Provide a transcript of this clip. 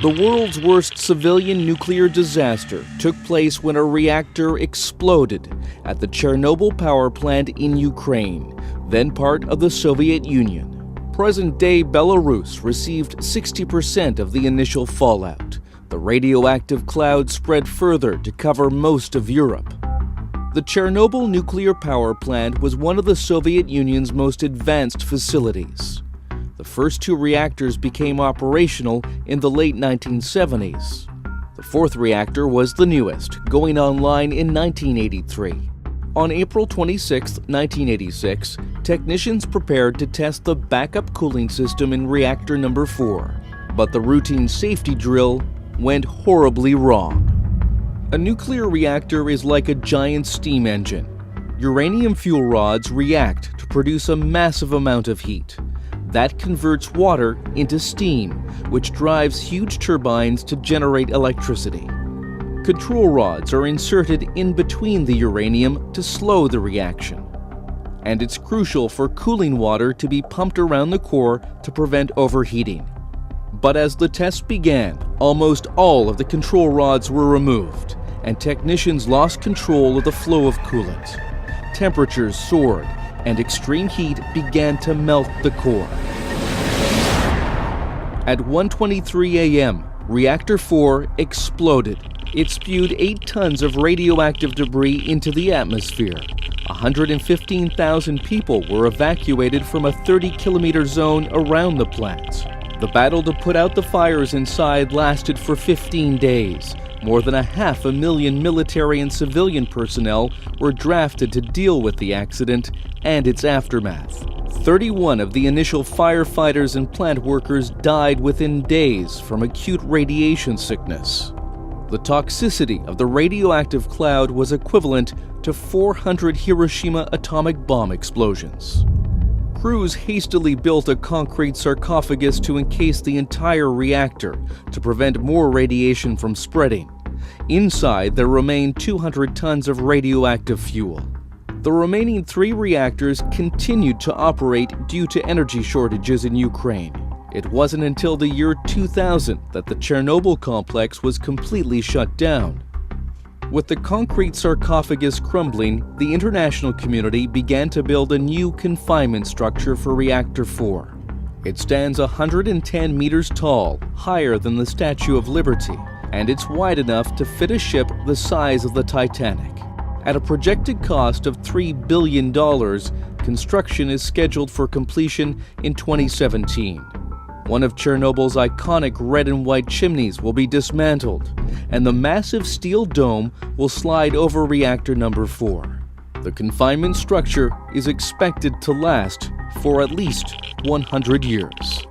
The world's worst civilian nuclear disaster took place when a reactor exploded at the Chernobyl power plant in Ukraine, then part of the Soviet Union. Present-day Belarus received 60% of the initial fallout. The radioactive cloud spread further to cover most of Europe. The Chernobyl nuclear power plant was one of the Soviet Union's most advanced facilities. The first two reactors became operational in the late 1970s. The fourth reactor was the newest, going online in 1983. On April 26, 1986, technicians prepared to test the backup cooling system in reactor number 4, but the routine safety drill went horribly wrong. A nuclear reactor is like a giant steam engine. Uranium fuel rods react to produce a massive amount of heat. That converts water into steam, which drives huge turbines to generate electricity. Control rods are inserted in between the uranium to slow the reaction. And it's crucial for cooling water to be pumped around the core to prevent overheating. But as the tests began, almost all of the control rods were removed, and technicians lost control of the flow of coolant. Temperatures soared, and extreme heat began to melt the core. At 1:23 a.m., Reactor 4 exploded. It spewed 8 tons of radioactive debris into the atmosphere. 115,000 people were evacuated from a 30-kilometer zone around the plant. The battle to put out the fires inside lasted for 15 days. More than 500,000 military and civilian personnel were drafted to deal with the accident and its aftermath. 31 of the initial firefighters and plant workers died within days from acute radiation sickness. The toxicity of the radioactive cloud was equivalent to 400 Hiroshima atomic bomb explosions. Crews hastily built a concrete sarcophagus to encase the entire reactor to prevent more radiation from spreading. Inside, there remained 200 tons of radioactive fuel. The remaining 3 reactors continued to operate due to energy shortages in Ukraine. It wasn't until the year 2000 that the Chernobyl complex was completely shut down. With the concrete sarcophagus crumbling, the international community began to build a new confinement structure for Reactor 4. It stands 110 meters tall, higher than the Statue of Liberty, and it's wide enough to fit a ship the size of the Titanic. At a projected cost of $3 billion, construction is scheduled for completion in 2017. One of Chernobyl's iconic red and white chimneys will be dismantled, and the massive steel dome will slide over reactor number 4. The confinement structure is expected to last for at least 100 years.